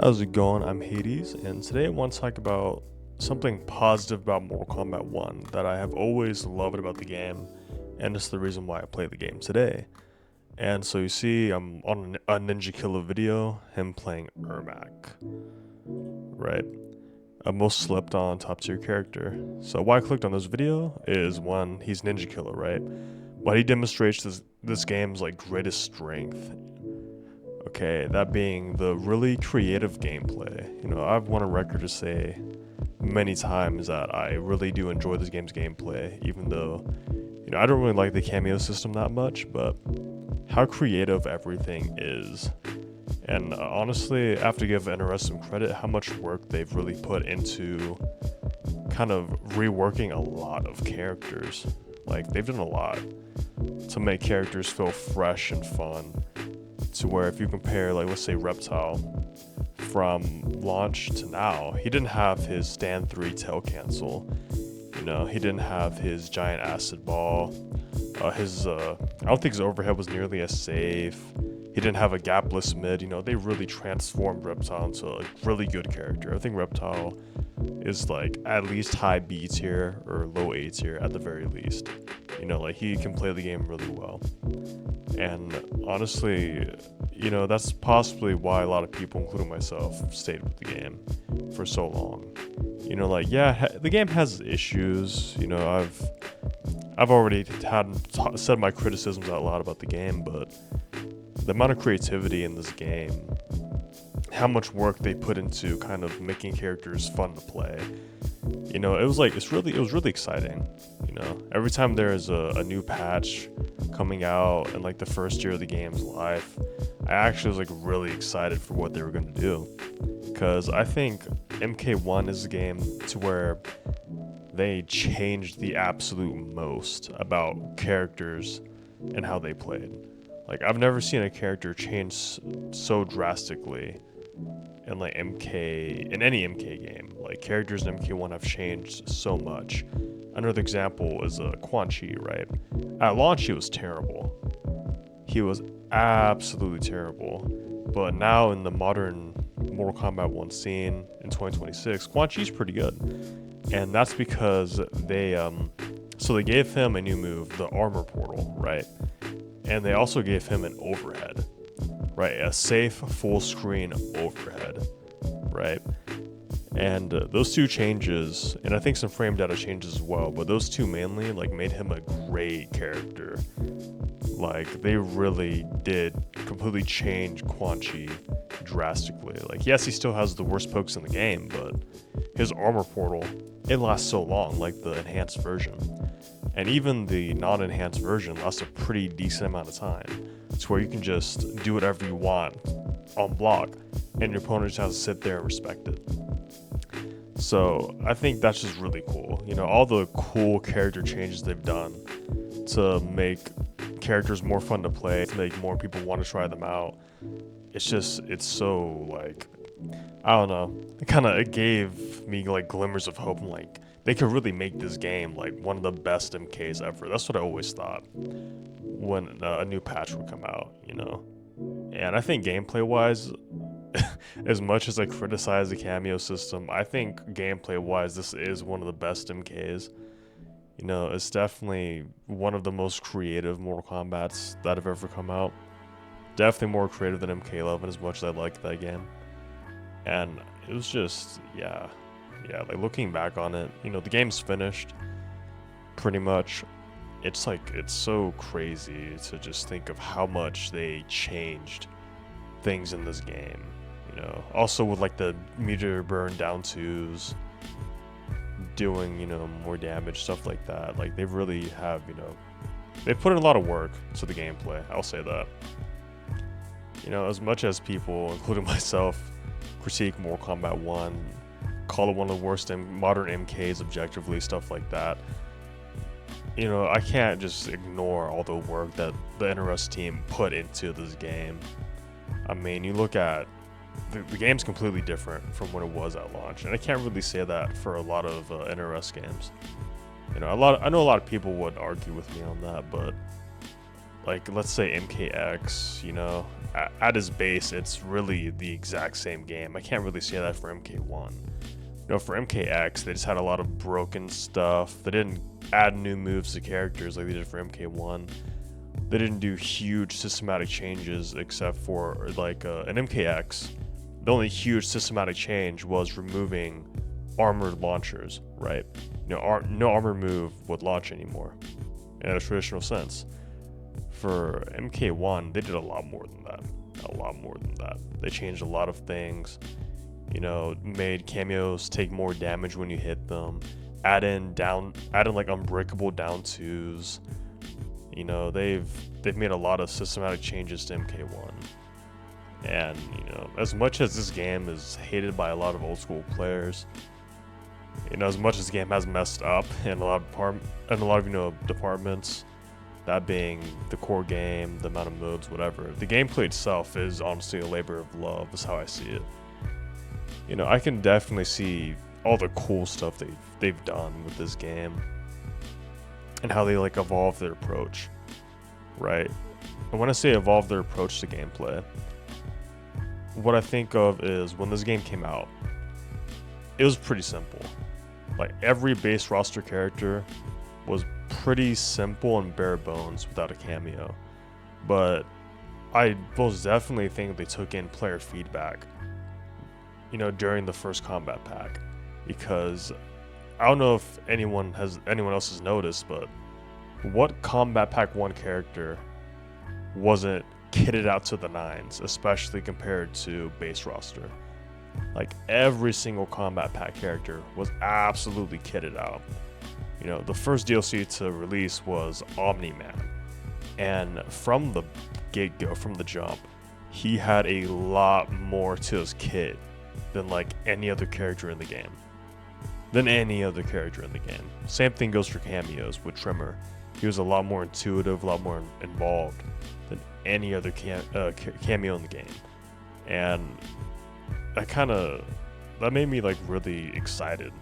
How's it going? I'm Hades, and today I want to talk about something positive about Mortal Kombat 1 that I have always loved about the game, and it's the reason why I play the game today. And so you see, I'm on a Ninja Killer video, him playing Ermac, right? A most slept on top tier character. So why I clicked on this video is one, he's Ninja Killer, right? But he demonstrates this game's like greatest strength. Okay, that being the really creative gameplay. You know, I've won a record to say many times that I really do enjoy this game's gameplay, even though, you know, I don't really like the cameo system that much, but how creative everything is. And honestly, I have to give NRS some credit how much work they've really put into kind of reworking a lot of characters. Like, they've done a lot to make characters feel fresh and fun. To where if you compare, like, let's say Reptile from launch to now, he didn't have his stand 3 tail cancel. You know, he didn't have his giant acid ball. I don't think his overhead was nearly as safe. He didn't have a gapless mid. You know, they really transformed Reptile into a really good character. I think Reptile is like at least high B tier or low A tier at the very least. You know, like, he can play the game really well. And honestly, you know, that's possibly why a lot of people, including myself, stayed with the game for so long. You know, like, yeah, the game has issues. You know, I've already said my criticisms out loud about the game, but the amount of creativity in this game, how much work they put into kind of making characters fun to play. You know, it was really exciting. You know, every time there's a new patch coming out in like the first year of the game's life, I actually was like really excited for what they were going to do, because I think MK1 is a game to where they changed the absolute most about characters and how they played. Like, I've never seen a character change so drastically in like in any MK game. Like, characters in MK1 have changed so much. Another example is Quan Chi, right? At launch, he was terrible. He was absolutely terrible. But now in the modern Mortal Kombat 1 scene in 2026, Quan Chi's pretty good. And that's because they gave him a new move, the armor portal, right? And they also gave him an overhead, right? A safe full screen overhead, right? And those two changes, and I think some frame data changes as well, but those two mainly like made him a great character. Like, they really did completely change Quan Chi drastically. Like, yes, he still has the worst pokes in the game, but his armor portal, it lasts so long, like the enhanced version. And even the non-enhanced version lasts a pretty decent amount of time. It's where you can just do whatever you want on block, and your opponent just has to sit there and respect it. So I think that's just really cool. You know, all the cool character changes they've done to make characters more fun to play, to make more people want to try them out. It's so, like, I don't know. It gave me like glimmers of hope. Like, they could really make this game like one of the best MKs ever. That's what I always thought when a new patch would come out, you know. And I think gameplay wise, as much as I criticize the cameo system, I think gameplay wise, this is one of the best MKs. You know, it's definitely one of the most creative Mortal Kombats that have ever come out. Definitely more creative than MK11, as much as I liked that game. And it was just, yeah, like, looking back on it, you know, the game's finished, pretty much. It's so crazy to just think of how much they changed things in this game, you know. Also with like the meter burn down twos, doing, you know, more damage, stuff like that. Like, they really have, you know, they put in a lot of work to the gameplay, I'll say that. You know, as much as people, including myself, critique Mortal Kombat 1, call it one of the worst modern MKs objectively, stuff like that, you know, I can't just ignore all the work that the NRS team put into this game. I mean, you look at the game's completely different from what it was at launch, and I can't really say that for a lot of NRS games. You know, I know a lot of people would argue with me on that, but like let's say MKX, you know, at its base, it's really the exact same game. I can't really say that for MK1. You know, for MKX, they just had a lot of broken stuff. They didn't add new moves to characters like they did for MK1. They didn't do huge systematic changes except for like an MKX. The only huge systematic change was removing armored launchers, right? You know, no armor move would launch anymore in a traditional sense. For MK1, they did a lot more than that. A lot more than that. They changed a lot of things. You know, made cameos take more damage when you hit them. Add in like unbreakable down twos. You know, they've made a lot of systematic changes to MK1. And, you know, as much as this game is hated by a lot of old school players, you know, as much as the game has messed up in a lot of you know, departments, that being the core game, the amount of modes, whatever, the gameplay itself is honestly a labor of love, is how I see it. You know, I can definitely see all the cool stuff they've done with this game and how they like evolve their approach, right? And when I say evolve their approach to gameplay, what I think of is when this game came out, it was pretty simple. Like every base roster character was pretty simple and bare bones without a cameo. But I most definitely think they took in player feedback, you know, during the first combat pack, because I don't know if anyone else has noticed, but what combat pack 1 character wasn't kitted out to the nines, especially compared to base roster? Like every single combat pack character was absolutely kitted out. You know, the first DLC to release was Omni-Man, and from the get-go, from the jump, he had a lot more to his kit than like any other character in the game. Same thing goes for cameos with Trimmer. He was a lot more intuitive, a lot more involved than any other cameo in the game. And that made me like really excited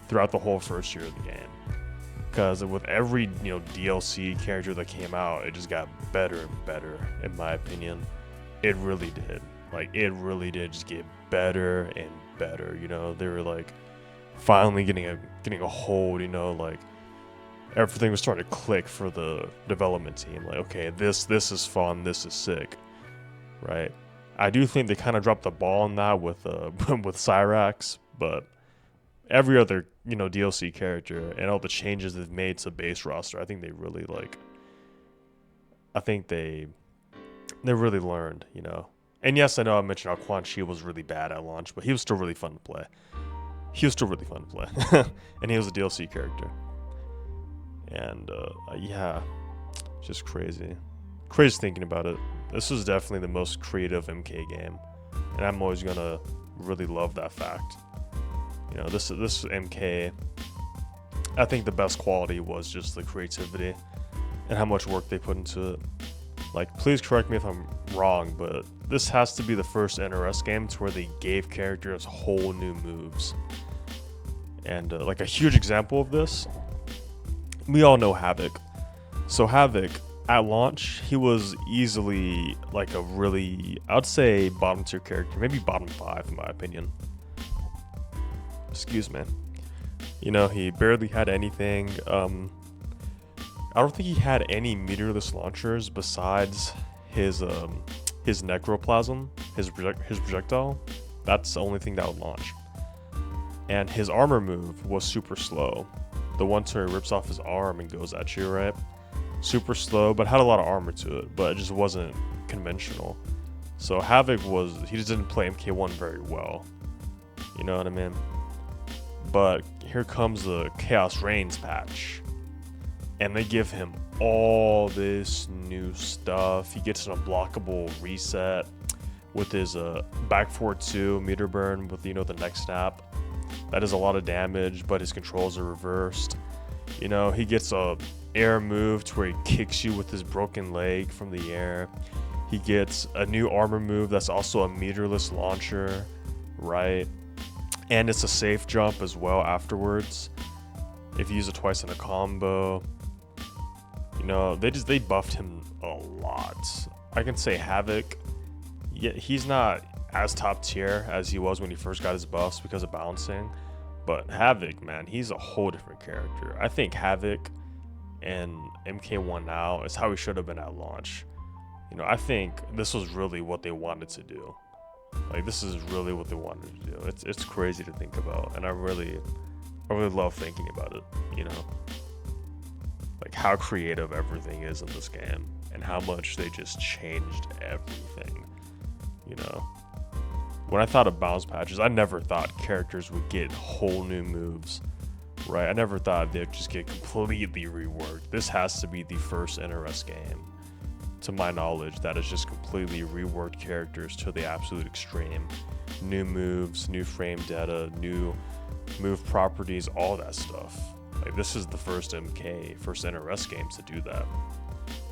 throughout the whole first year of the game. Because with every, you know, DLC character that came out, it just got better and better, in my opinion. It really did. Like, it really did just get better and better, you know? They were, like, finally getting a hold, you know? Like, everything was starting to click for the development team. Like, okay, this is fun, this is sick, right? I do think they kind of dropped the ball on that with with Cyrax, but every other, you know, DLC character and all the changes they've made to base roster, I think they really really learned, you know. And yes, I know I mentioned how Quan Chi was really bad at launch, but he was still really fun to play. And he was a DLC character. And yeah, just crazy thinking about it. This was definitely the most creative MK game, and I'm always gonna really love that fact. You know, this MK, I think the best quality was just the creativity and how much work they put into it. Like, please correct me if I'm wrong, but this has to be the first NRS game to where they gave characters whole new moves. And like a huge example of this, we all know Havoc. So Havoc, at launch, he was easily like a really, I'd say bottom tier character, maybe bottom 5 in my opinion. Excuse me. You know, he barely had anything. I don't think he had any meterless launchers besides his necroplasm, his projectile. That's the only thing that would launch. And his armor move was super slow. The one where he rips off his arm and goes at you, right? Super slow, but had a lot of armor to it, but it just wasn't conventional. So Havoc he just didn't play MK1 very well. You know what I mean? But here comes the Chaos Reigns patch, and they give him all this new stuff. He gets an unblockable reset with his back forward 2 meter burn with, you know, the neck snap. That is a lot of damage, but his controls are reversed. You know, he gets a air move to where he kicks you with his broken leg from the air. He gets a new armor move that's also a meterless launcher, right? And it's a safe jump as well afterwards, if you use it twice in a combo. You know, they buffed him a lot. I can say Havoc, yeah, he's not as top tier as he was when he first got his buffs because of balancing. But Havoc, man, he's a whole different character. I think Havoc and MK1 now is how he should have been at launch. You know, I think this was really what they wanted to do. Like, this is really what they wanted to do. It's crazy to think about, and I really love thinking about it. You know, like how creative everything is in this game, and how much they just changed everything. You know, when I thought of bounce patches, I never thought characters would get whole new moves. Right, I never thought they'd just get completely reworked. This has to be the first NRS game, to my knowledge, that is just completely reworked characters to the absolute extreme. New moves, new frame data, new move properties, all that stuff. Like, this is the first NRS game to do that.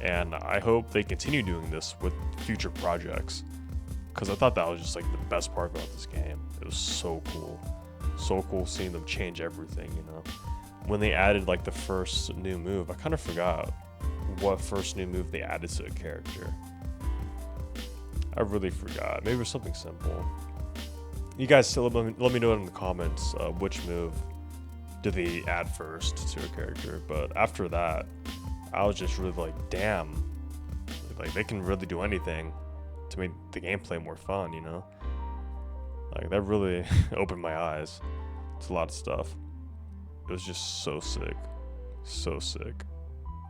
And I hope they continue doing this with future projects, because I thought that was just like the best part about this game. It was so cool. So cool seeing them change everything, you know. When they added like the first new move, I kind of forgot what first new move they added to a character. I really forgot. Maybe it was something simple. You guys still let me know in the comments which move did they add first to a character. But after that, I was just really like, damn, like they can really do anything to make the gameplay more fun, you know. Like, that really opened my eyes to a lot of stuff. It was just so sick. So sick.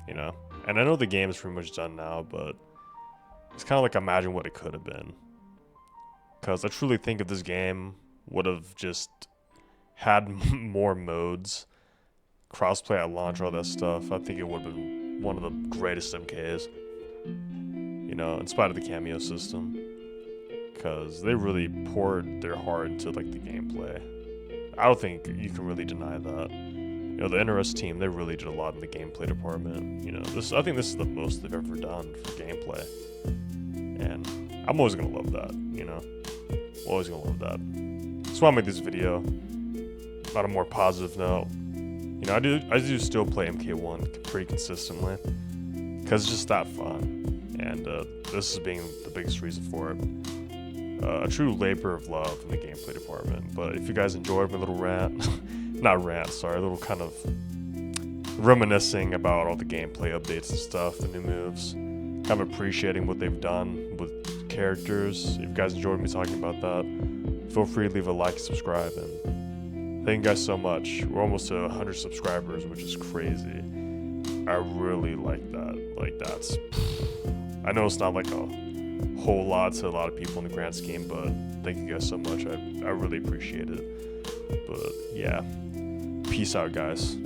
You know? And I know the game is pretty much done now, but it's kind of like imagine what it could have been. Because I truly think if this game would have just had more modes, crossplay at launch, all that stuff, I think it would have been one of the greatest MKs. You know, in spite of the cameo system. Because they really poured their heart into like the gameplay. I don't think you can really deny that. You know, the NRS team, they really did a lot in the gameplay department. You know, I think this is the most they've ever done for gameplay, and I'm always gonna love that. You know, always gonna love that. That's why I made this video on a more positive note. You know, I do still play MK1 pretty consistently because it's just that fun, and this is being the biggest reason for it. A true labor of love in the gameplay department. But if you guys enjoyed my little rant, a little kind of reminiscing about all the gameplay updates and stuff, the new moves, kind of appreciating what they've done with characters. If you guys enjoyed me talking about that, feel free to leave a like and subscribe. And thank you guys so much. We're almost to 100 subscribers, which is crazy. I really like that. Like, that's... I know it's not like a whole lot to a lot of people in the grand scheme, but thank you guys so much. I really appreciate it. But yeah, peace out, guys.